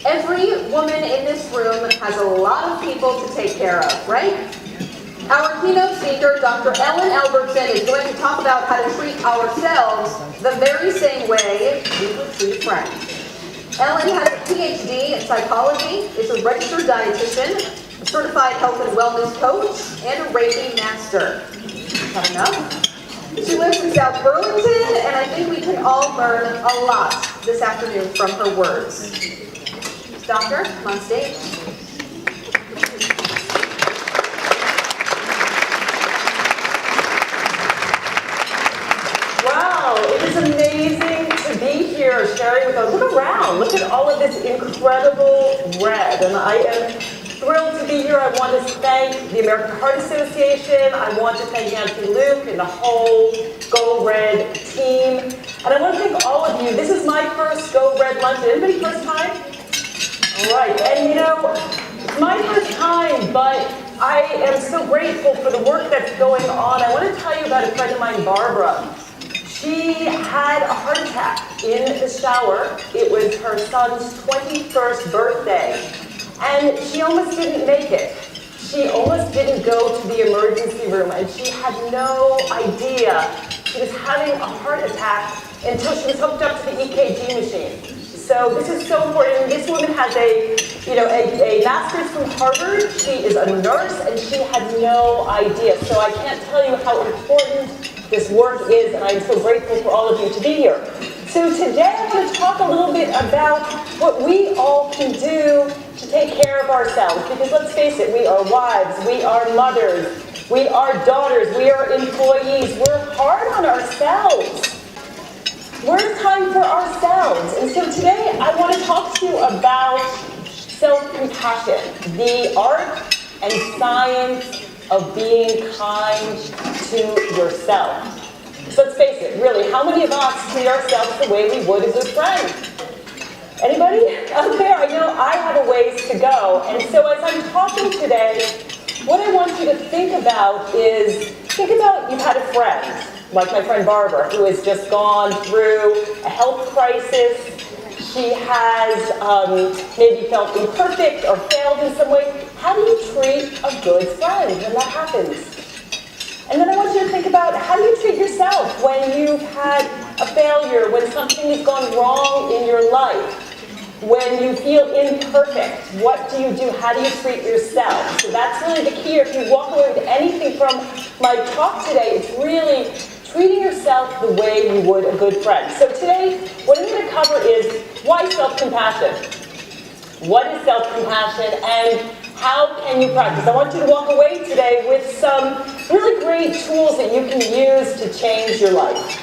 Every woman in this room has a lot of people to take care of, right? Our keynote speaker, Dr. Ellen Albertson, is going to talk about how to treat ourselves the very same way we would treat a friend. Ellen has a PhD in psychology, is a registered dietitian, a certified health and wellness coach, and a Reiki master. Not enough? She lives in South Burlington, and I think we can all learn a lot this afternoon from her words. Doctor, come on stage. Wow, it is amazing to be here sharing with us. Look around, look at all of this incredible red, and I am thrilled to be here. I want to thank the American Heart Association. I want to thank Nancy Luke and the whole Go Red team. And I want to thank all of you. This is my first Go Red luncheon. Anybody first time? All right, and you know, it's my first time, but I am so grateful for the work that's going on. I want to tell you about a friend of mine, Barbara. She had a heart attack in the shower. It was her son's 21st birthday, and she almost didn't make it. She almost didn't go to the emergency room, and she had no idea she was having a heart attack until she was hooked up to the EKG machine. So this is so important. This woman has a master's from Harvard. She is a nurse, and she had no idea. So I can't tell you how important this work is, and I'm so grateful for all of you to be here. So today I'm going to talk a little bit about what we all can do to take care of ourselves. Because let's face it, we are wives, we are mothers, we are daughters, we are employees. We're hard on ourselves. We're time for ourselves. And so today I want to talk to you about self-compassion, the art and science of being kind to yourself. So let's face it, really, how many of us treat ourselves the way we would a good friend? Anybody out there? I know I have a ways to go. And so as I'm talking today, what I want you to think about is, think about you've had a friend, like my friend Barbara, who has just gone through a health crisis. She has maybe felt imperfect or failed in some way. How do you treat a good friend when that happens? And then I want you to think about, how do you treat yourself when you've had a failure, when something has gone wrong in your life, when you feel imperfect? What do you do? How do you treat yourself? So that's really the key. If you walk away with anything from my talk today, it's really treating yourself the way you would a good friend. So today, what I'm going to cover is why self-compassion? What is self-compassion, and how can you practice? I want you to walk away today with some really great tools that you can use to change your life.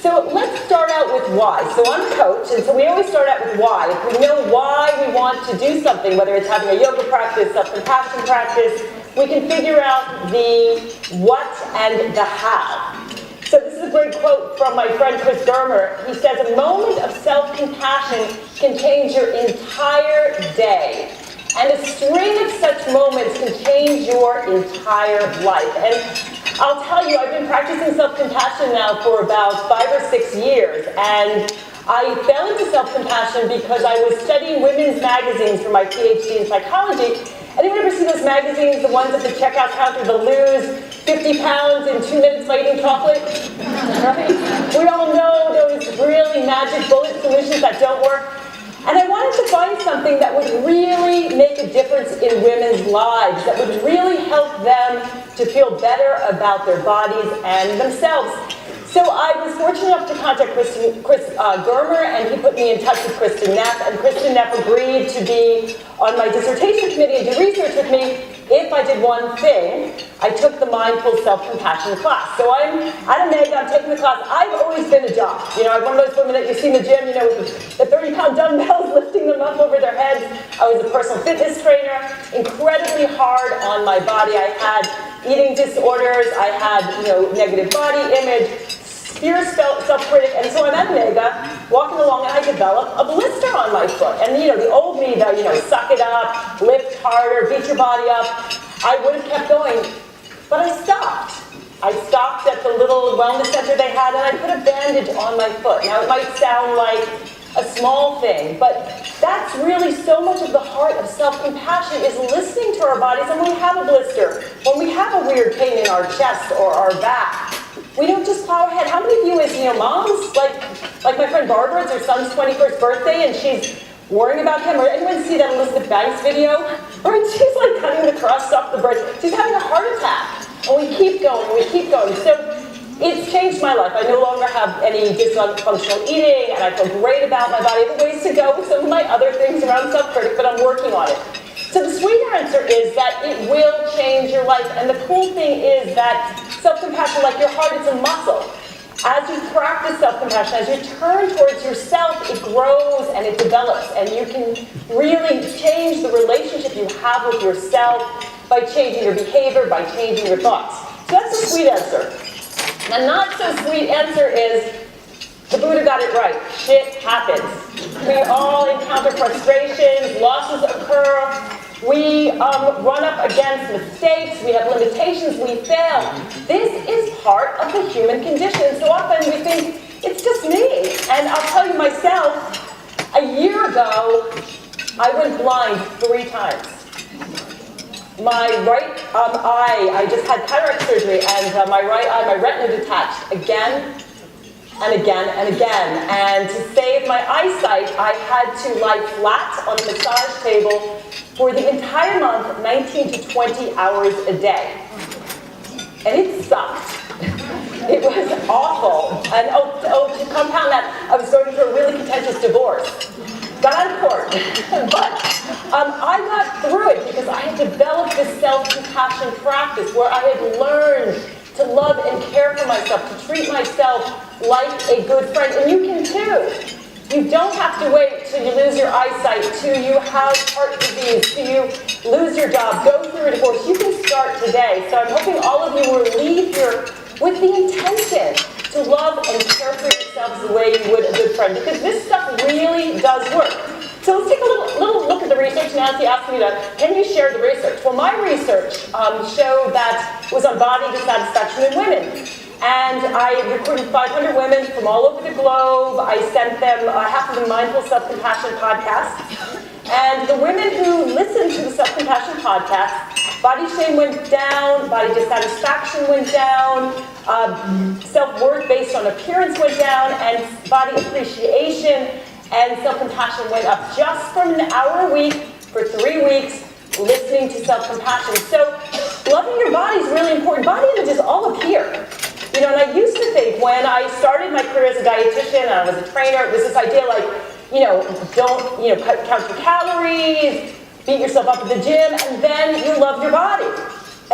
So let's start out with why. So I'm a coach, and so we always start out with why. If we know why we want to do something, whether it's having a yoga practice, self-compassion practice, we can figure out the what and the how. So this is a great quote from my friend Chris Germer. He says, a moment of self-compassion can change your entire day. And a string of such moments can change your entire life. And I'll tell you, I've been practicing self-compassion now for about 5 or 6 years. And I fell into self-compassion because I was studying women's magazines for my PhD in psychology. Anyone ever see those magazines, the ones at the checkout counter, the lose 50 pounds in 2 minutes by eating chocolate? Right? We all know those really magic bullet solutions that don't work. And I wanted to find something that would really make a difference in women's lives, that would really help them to feel better about their bodies and themselves. So I was fortunate enough to contact Chris Germer, and he put me in touch with Kristen Neff, and Kristen Neff agreed to be on my dissertation committee and do research with me if I did one thing. I took the Mindful Self-Compassion class. So I'm at Omega, I'm taking the class. I've always been a jock. You know, I'm one of those women that you see in the gym, you know, with the 30-pound dumbbells, lifting them up over their heads. I was a personal fitness trainer, incredibly hard on my body. I had eating disorders, I had, negative body image, fierce self-critic, and so I'm at Omega, walking along, and I develop a blister on my foot. And the old me, suck it up, lift harder, beat your body up, I would have kept going, but I stopped. I stopped at the little wellness center they had, and I put a bandage on my foot. Now, it might sound like a small thing, but that's really so much of the heart of self-compassion, is listening to our bodies. And when we have a blister, when we have a weird pain in our chest or our back, we don't just plow ahead. How many of you as, moms, like my friend Barbara, it's her son's 21st birthday, and she's worrying about him? Or anyone see that Elizabeth Banks video? Or she's like cutting the crust off the bread. She's having a heart attack. And we keep going, and we keep going. So it's changed my life. I no longer have any dysfunctional eating, and I feel great about my body. I have ways to go with some of my other things around self-critic, but I'm working on it. So the sweet answer is that it will change your life. And the cool thing is that self-compassion, like your heart, it's a muscle. As you practice self-compassion, as you turn towards yourself, it grows and it develops. And you can really change the relationship you have with yourself by changing your behavior, by changing your thoughts. So that's the sweet answer. The not so sweet answer is, the Buddha got it right. Shit happens. We all encounter frustrations, losses occur. We run up against mistakes. We have limitations. We fail. This is part of the human condition. So often we think, it's just me. And I'll tell you myself, a year ago, I went blind 3 times. My right eye, I just had cataract surgery, and my right eye, my retina detached again and again and again. And to save my eyesight, I had to lie flat on a massage table for the entire month, 19 to 20 hours a day. And it sucked. It was awful. And to compound that, I was going through a really contentious divorce. Got out of court. But I got through it because I had developed this self-compassion practice where I had learned to love and care for myself, to treat myself like a good friend. And you can too. You don't have to wait till you lose your eyesight, till you have heart disease, till you lose your job, go through a divorce. You can start today. So I'm hoping all of you will leave here with the intention to love and care for yourselves the way you would a good friend, because this stuff really does work. So let's take a little look at the research. Nancy asked me can you share the research? Well, my research showed that it was on body dissatisfaction in women. And I recruited 500 women from all over the globe. I sent them half of the Mindful Self-Compassion podcast. And the women who listened to the Self-Compassion podcast, body shame went down, body dissatisfaction went down, self-worth based on appearance went down, and body appreciation and self-compassion went up just from an hour a week for 3 weeks listening to self-compassion. So loving your body is really important. Body image is all up here. And I used to think when I started my career as a dietitian and I was a trainer, it was this idea like, don't, count your calories, beat yourself up at the gym, and then you love your body.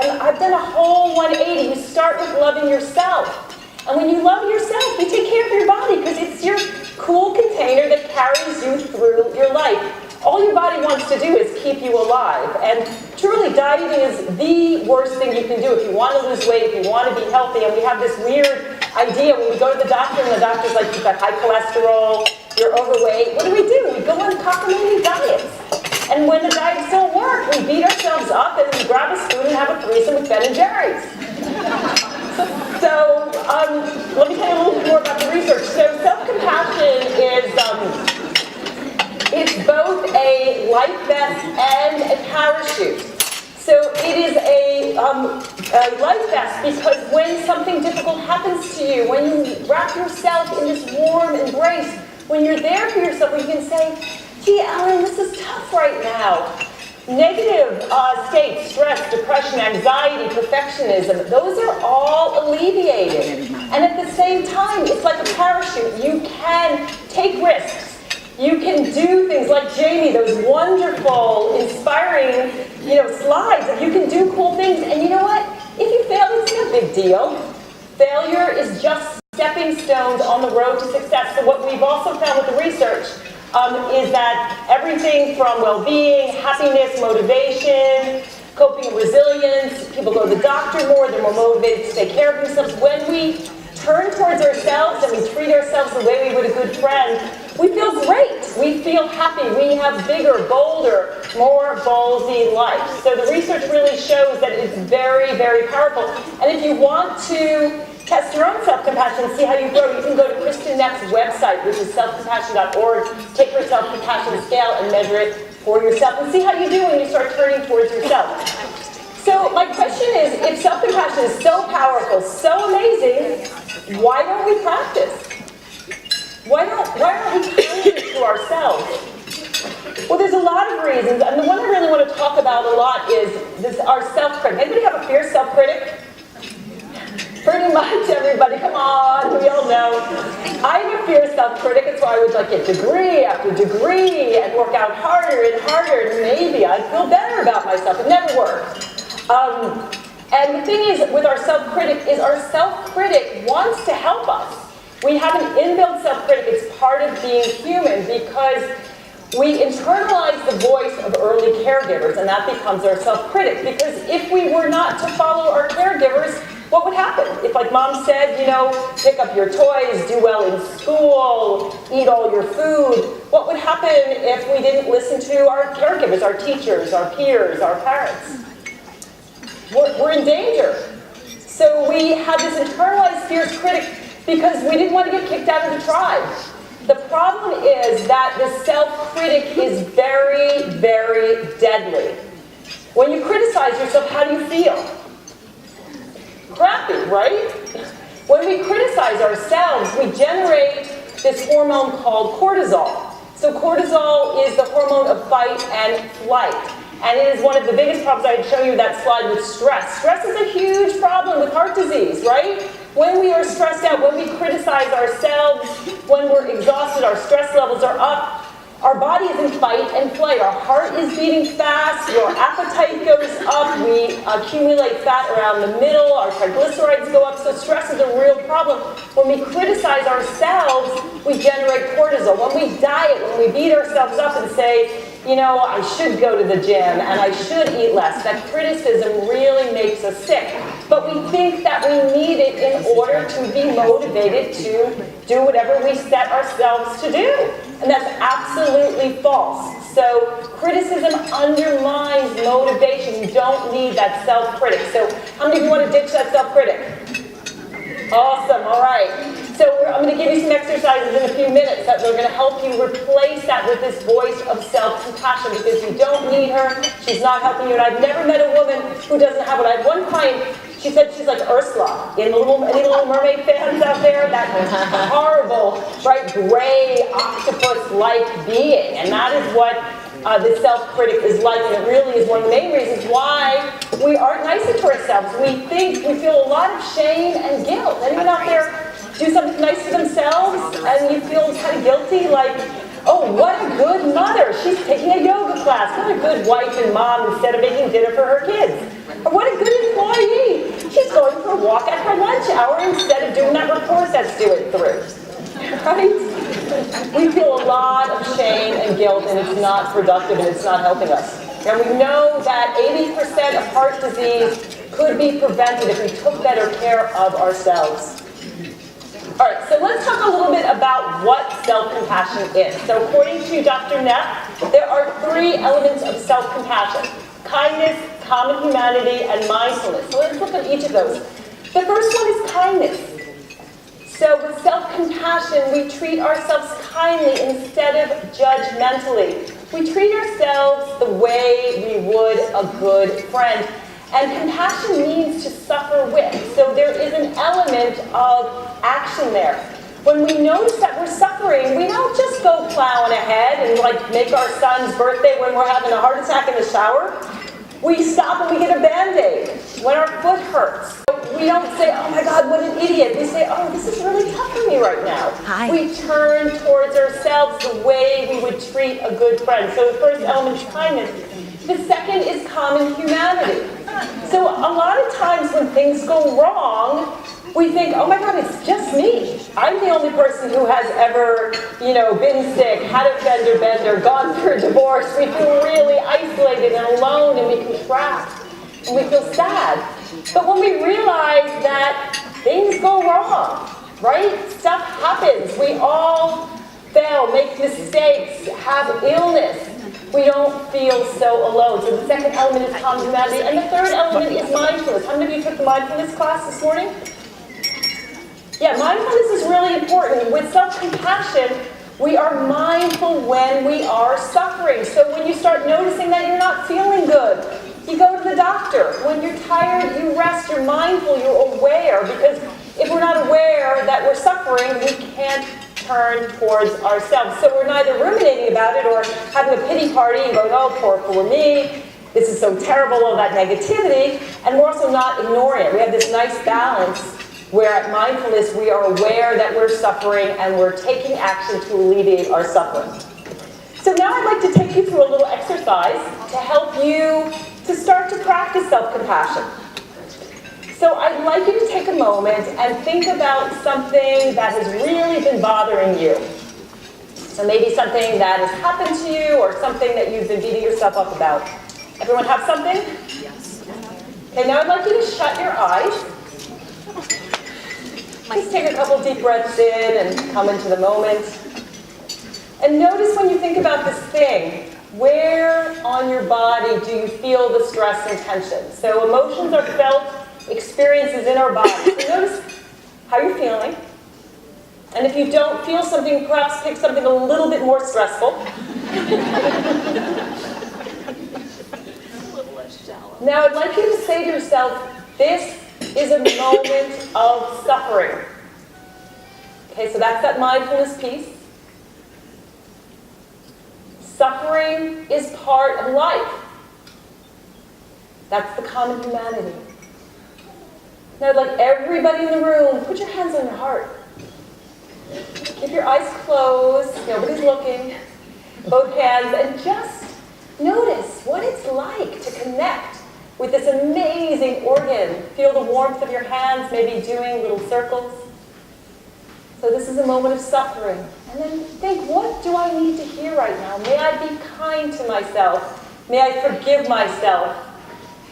And I've done a whole 180. You start with loving yourself. And when you love yourself, you take care of your body because it's your cool container that carries you through your life. All your body wants to do is keep you alive. And truly, dieting is the worst thing you can do if you want to lose weight, if you want to be healthy. And we have this weird idea when we go to the doctor and the doctor's like, you've got high cholesterol, you're overweight. What do? We go on cockamamie diets. And when the diets don't work, we beat ourselves up and we grab a spoon and have a threesome with Ben and Jerry's. So let me tell you a little bit more about the research. So self-compassion is it's both a life vest and a parachute. So it is a life vest because when something difficult happens to you, when you wrap yourself in this warm embrace, when you're there for yourself, you can say, gee, Ellen, this is tough right now. Negative states, stress, depression, anxiety, perfectionism, those are all alleviated. And at the same time, it's like a parachute. You can take risks. You can do things like Jamie, those wonderful, inspiring, slides. You can do cool things. And you know what? If you fail, it's not a big deal. Failure is just stepping stones on the road to success. So what we've also found with the research is that everything from well-being, happiness, motivation, coping and resilience, people go to the doctor more, they're more motivated to take care of themselves. When we turn towards ourselves and we treat ourselves the way we would a good friend, we feel great. We feel happy. We have bigger, bolder, more ballsy life. So the research really shows that it's very, very powerful. And if you want to test your own self-compassion, see how you grow. You can go to Kristen Neck's website, which is selfcompassion.org, take her self-compassion scale and measure it for yourself and see how you do when you start turning towards yourself. So my question is, if self-compassion is so powerful, so amazing, why don't we practice? Why aren't we kind to ourselves? Well, there's a lot of reasons, and the one I really want to talk about a lot is our self-critic. Anybody have a fierce self-critic? Pretty much everybody, come on, we all know. I have a fierce self-critic, it's why I would like get degree after degree and work out harder and harder, and maybe I'd feel better about myself. It never worked. And the thing is, with our self-critic, is our self-critic wants to help us. We have an inbuilt self-critic. It's part of being human because we internalize the voice of early caregivers, and that becomes our self-critic. Because if we were not to follow our caregivers, what would happen? If, like Mom said, pick up your toys, do well in school, eat all your food, what would happen if we didn't listen to our caregivers, our teachers, our peers, our parents? We're in danger. So we have this internalized fierce critic because we didn't want to get kicked out of the tribe. The problem is that the self-critic is very, very deadly. When you criticize yourself, how do you feel? Crappy, right? When we criticize ourselves, we generate this hormone called cortisol. So cortisol is the hormone of fight and flight. And it is one of the biggest problems. I had shown you that slide with stress. Stress is a huge problem with heart disease, right? When we are stressed out, when we criticize ourselves, when we're exhausted, our stress levels are up, our body is in fight and flight. Our heart is beating fast, our appetite goes up, we accumulate fat around the middle, our triglycerides go up, so stress is a real problem. When we criticize ourselves, we generate cortisol. When we diet, when we beat ourselves up and say, I should go to the gym and I should eat less, that criticism really makes us sick. But we think that we need it in order to be motivated to do whatever we set ourselves to do. And that's absolutely false. So criticism undermines motivation. You don't need that self-critic. So how many of you want to ditch that self-critic? Awesome, all right. So I'm going to give you some exercises in a few minutes that are going to help you replace that with this voice of self-compassion because you don't need her. She's not helping you. And I've never met a woman who doesn't have it. I had one client, she said she's like Ursula. Any Little Mermaid fans out there? That horrible, right, gray octopus-like being. And that is what the self-critic is like, and it really is one of the main reasons why we aren't nice to ourselves. We feel a lot of shame and guilt. Anyone out there do something nice to themselves and you feel kind of guilty, like, oh, what a good mother. She's taking a yoga class. What a good wife and mom instead of making dinner for her kids. Or what a good employee. She's going for a walk at her lunch hour instead of doing that report that's due at 3. Right? We feel a lot of shame and guilt, and it's not productive and it's not helping us. And we know that 80% of heart disease could be prevented if we took better care of ourselves. All right, so let's talk a little bit about what self-compassion is. So according to Dr. Neff, there are 3 elements of self-compassion: kindness, common humanity, and mindfulness. So let's look at each of those. The first one is kindness. So with self-compassion, we treat ourselves kindly instead of judgmentally. We treat ourselves the way we would a good friend. And compassion means to suffer with. So there is an element of action there. When we notice that we're suffering, we don't just go plowing ahead and make our son's birthday when we're having a heart attack in the shower. We stop and we get a Band-Aid when our foot hurts. We don't say, oh my God, what an idiot. We say, oh, this is really tough for me right now. Hi. We turn towards ourselves the way we would treat a good friend. So the first element is kindness. The second is common humanity. So a lot of times when things go wrong, we think, oh my God, it's just me. I'm the only person who has ever, been sick, had a fender bender, gone through a divorce. We feel really isolated and alone, and we contract, and we feel sad. But when we realize that things go wrong, right? Stuff happens. We all fail, make mistakes, have illness. We don't feel so alone. So the second element is common humanity. And the third element is mindfulness. How many of you took the mindfulness class this morning? Yeah, mindfulness is really important. With self-compassion, we are mindful when we are suffering. So when you start noticing that you're not feeling good, you go to the doctor. When you're tired, you rest. You're mindful, you're aware. Because if we're not aware that we're suffering, we can't turn towards ourselves. So we're neither ruminating about it or having a pity party and going, oh, poor me. This is so terrible, all that negativity. And we're also not ignoring it. We have this nice balance where at mindfulness we are aware that we're suffering and we're taking action to alleviate our suffering. So now I'd like to take you through a little exercise to help you to start to practice self-compassion. So I'd like you to take a moment and think about something that has really been bothering you. So maybe something that has happened to you or something that you've been beating yourself up about. Everyone have something? Yes. Okay, now I'd like you to shut your eyes. Just take a couple deep breaths in and come into the moment. And notice when you think about this thing, where on your body do you feel the stress and tension? So emotions are felt experiences in our body. So notice how you're feeling. And if you don't feel something, perhaps pick something a little bit more stressful. Now I'd like you to say to yourself, this is a moment of suffering. Okay, so that's that mindfulness piece. Suffering is part of life. That's the common humanity. Now I'd like everybody in the room, put your hands on your heart. Keep your eyes closed, nobody's looking. Both hands, and just notice what it's like to connect with this amazing organ. Feel the warmth of your hands, maybe doing little circles. So this is a moment of suffering. And then think, what do I need to hear right now? May I be kind to myself. May I forgive myself.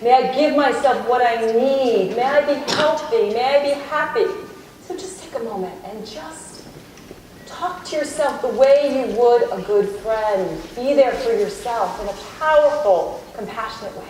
May I give myself what I need. May I be healthy. May I be happy. So just take a moment and just talk to yourself the way you would a good friend. Be there for yourself in a powerful, compassionate way.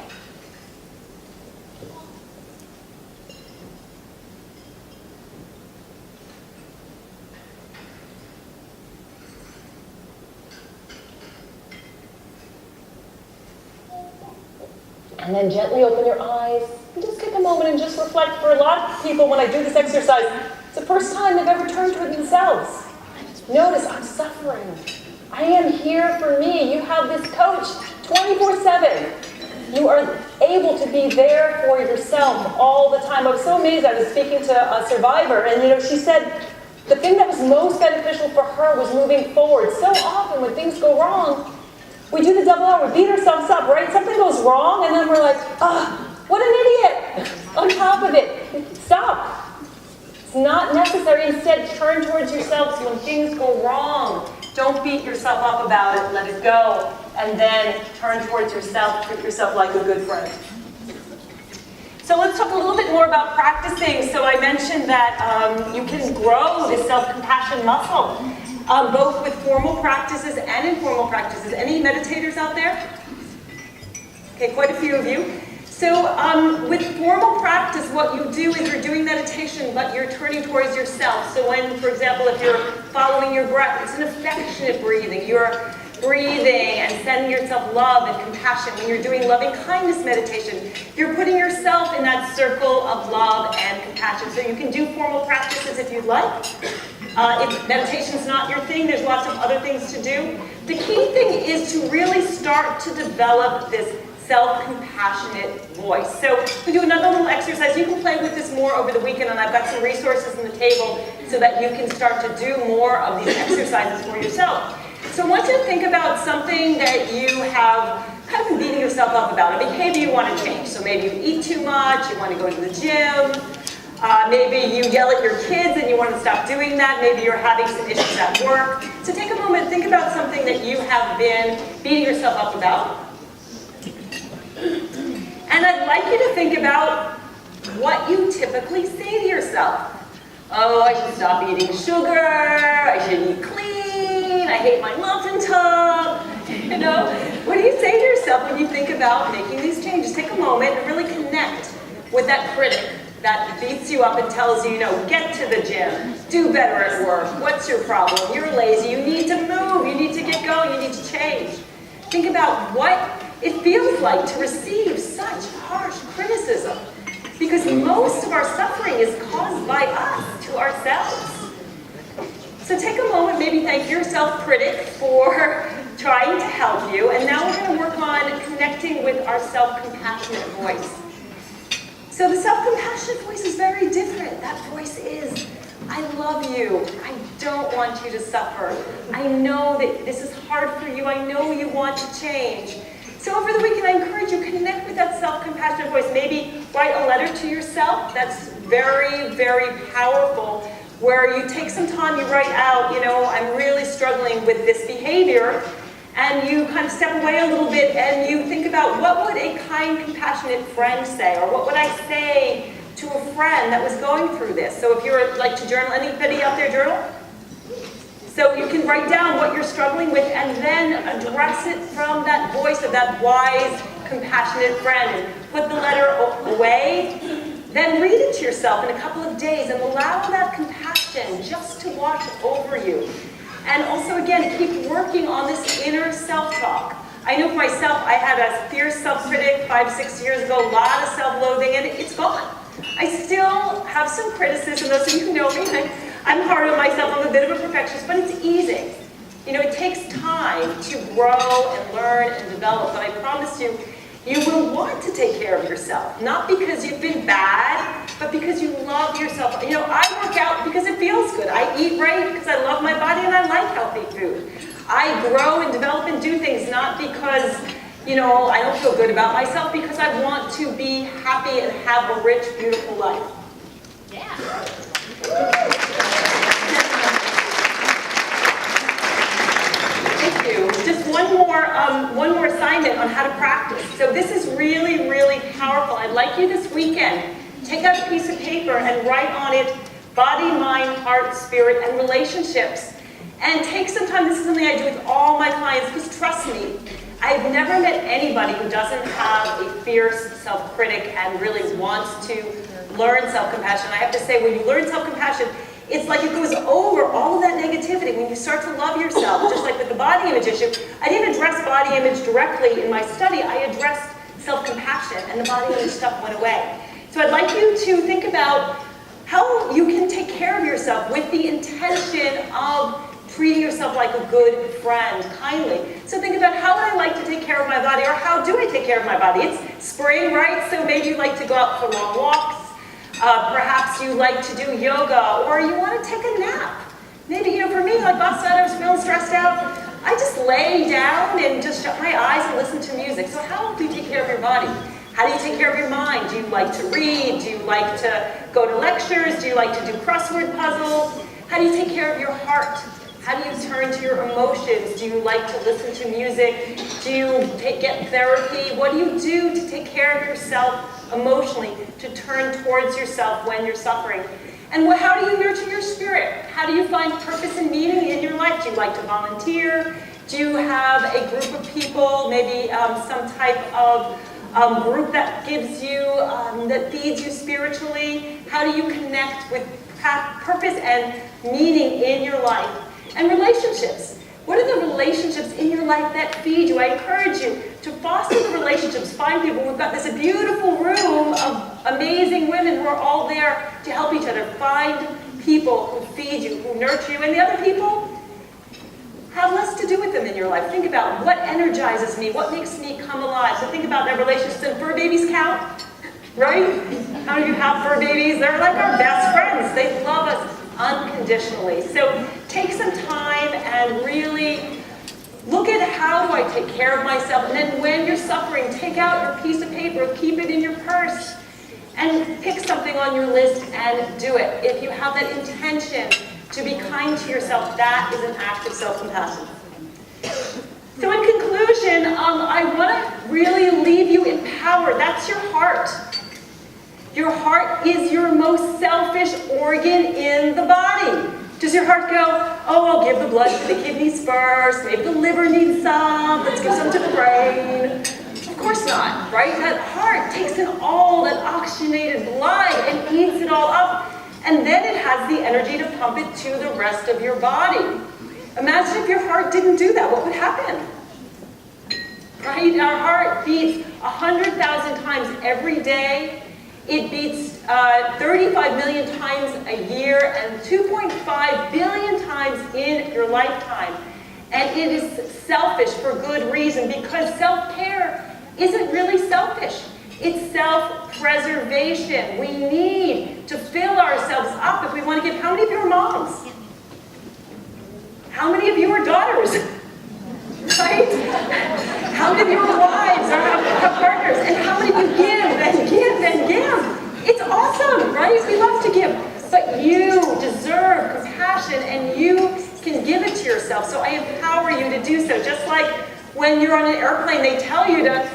And then gently open your eyes and just take a moment and just reflect. For a lot of people, when I do this exercise, it's the first time they've ever turned toward themselves. Notice, I'm suffering. I am here for me. You have this coach 24/7. You are able to be there for yourself all the time. I was so amazed. I was speaking to a survivor, and she said the thing that was most beneficial for her was moving forward. So often when things go wrong, we do the double R, we beat ourselves up, right? Something goes wrong, and then we're like, what an idiot! On top of it. Stop. It's not necessary. Instead, turn towards yourselves when things go wrong. Don't beat yourself up about it. Let it go. And then turn towards yourself. Treat yourself like a good friend. So let's talk a little bit more about practicing. So I mentioned that you can grow this self-compassion muscle. Both with formal practices and informal practices. Any meditators out there? Okay, quite a few of you. So with formal practice, what you do is you're doing meditation, but you're turning towards yourself. So when, for example, if you're following your breath, it's an affectionate breathing. You're breathing and sending yourself love and compassion. When you're doing loving kindness meditation, you're putting yourself in that circle of love and compassion. So you can do formal practices if you'd like. If meditation's not your thing, there's lots of other things to do. The key thing is to really start to develop this self-compassionate voice. So we do another little exercise. You can play with this more over the weekend, and I've got some resources on the table so that you can start to do more of these exercises for yourself. So I want you to think about something that you have kind of been beating yourself up about, a behavior you want to change. So maybe you eat too much, you want to go to the gym, maybe you yell at your kids and you want to stop doing that, maybe you're having some issues at work. So take a moment, think about something that you have been beating yourself up about. And I'd like you to think about what you typically say to yourself. Oh, I should stop eating sugar, I should eat clean, I hate my muffin tub. What do you say to yourself when you think about making these changes? Take a moment and really connect with that critic. that beats you up and tells you, you know, get to the gym, do better at work, what's your problem, you're lazy, you need to move, you need to get going, you need to change. Think about what it feels like to receive such harsh criticism, because most of our suffering is caused by us, to ourselves. So take a moment, maybe thank your self-critic for trying to help you, and now we're going to work on connecting with our self-compassionate voice. So the self-compassionate voice is very different. That voice is, I love you. I don't want you to suffer. I know that this is hard for you. I know you want to change. So over the weekend, I encourage you to connect with that self-compassionate voice. Maybe write a letter to yourself. That's very, very powerful, where you take some time, you write out, you know, I'm really struggling with this behavior, and you kind of step away a little bit and you think about what would a kind, compassionate friend say, or what would I say to a friend that was going through this. So if you're like to journal, anybody out there journal? So you can write down what you're struggling with and then address it from that voice of that wise, compassionate friend. And put the letter away, then read it to yourself in a couple of days and allow that compassion just to wash over you. And also, again, keep working on this inner self-talk. I know for myself, I had a fierce self-critic 5-6 years ago, a lot of self-loathing, and it's gone. I still have some criticism. Those of you who know me, I'm hard on myself. I'm a bit of a perfectionist, but it's easy. You know, it takes time to grow and learn and develop, but I promise you, you will want to take care of yourself. Not because you've been bad, but because you love yourself. You know, I work out because it feels good. I eat right because I love my body and I like healthy food. I grow and develop and do things not because, you know, I don't feel good about myself, because I want to be happy and have a rich, beautiful life. Yeah. Just one more assignment on how to practice. So this is really, really powerful. I'd like you this weekend, take out a piece of paper and write on it body, mind, heart, spirit, and relationships. And take some time. This is something I do with all my clients, because trust me, I've never met anybody who doesn't have a fierce self-critic and really wants to learn self-compassion. I have to say, when you learn self-compassion, it's like it goes over all of that negativity. When you start to love yourself, just like with the body image issue, I didn't address body image directly in my study. I addressed self-compassion, and the body image stuff went away. So I'd like you to think about how you can take care of yourself with the intention of treating yourself like a good friend, kindly. So think about, how would I like to take care of my body, or how do I take care of my body? It's spring, right? So maybe you like to go out for long walks. Perhaps you like to do yoga, or you want to take a nap. Maybe, you know, for me, like last night I was feeling stressed out, I just lay down and just shut my eyes and listen to music. So how do you take care of your body? How do you take care of your mind? Do you like to read? Do you like to go to lectures? Do you like to do crossword puzzles? How do you take care of your heart? How do you turn to your emotions? Do you like to listen to music? Do you get therapy? What do you do to take care of yourself emotionally, to turn towards yourself when you're suffering? And how do you nurture your spirit? How do you find purpose and meaning in your life? Do you like to volunteer? Do you have a group of people, maybe some type of group that gives you, that feeds you spiritually? How do you connect with purpose and meaning in your life? And relationships. What are the relationships in your life that feed you? I encourage you to foster the relationships. Find people. We've got this beautiful room of amazing women who are all there to help each other. Find people who feed you, who nurture you. And the other people, have less to do with them in your life. Think about what energizes me, what makes me come alive. So think about that relationships. And fur babies count, right? How many of you have fur babies? They're like our best friends. They love us unconditionally. So take some time and really look at, how do I take care of myself? And then when you're suffering, take out your piece of paper, keep it in your purse, and pick something on your list and do it. If you have that intention to be kind to yourself, that is an act of self-compassion. So in conclusion, I want to really leave you empowered. That's your heart. Your heart is your most selfish organ in the body. Does your heart go, oh, I'll give the blood to the kidneys first, maybe the liver needs some, let's give some to the brain? Of course not, right? That heart takes in all that oxygenated blood and eats it all up, and then it has the energy to pump it to the rest of your body. Imagine if your heart didn't do that, what would happen? Right? Our heart beats 100,000 times every day. It beats 35 million times a year and 2.5 billion times in your lifetime. And it is selfish for good reason, because self-care isn't really selfish. It's self-preservation. We need to fill ourselves up if we want to give. How many of you are moms? How many of you are daughters? Right? How many of you are wives or have partners? And how many of you give and give and give? It's awesome, right? We love to give. But you deserve compassion, and you can give it to yourself. So I empower you to do so. Just like when you're on an airplane, they tell you to,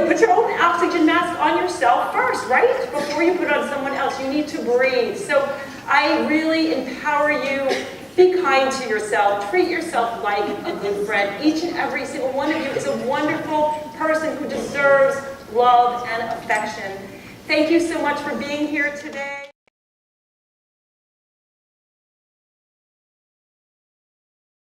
put your own oxygen mask on yourself first, right? Before you put it on someone else, you need to breathe. So I really empower you. Be kind to yourself. Treat yourself like a good friend. Each and every single one of you is a wonderful person who deserves love and affection. Thank you so much for being here today.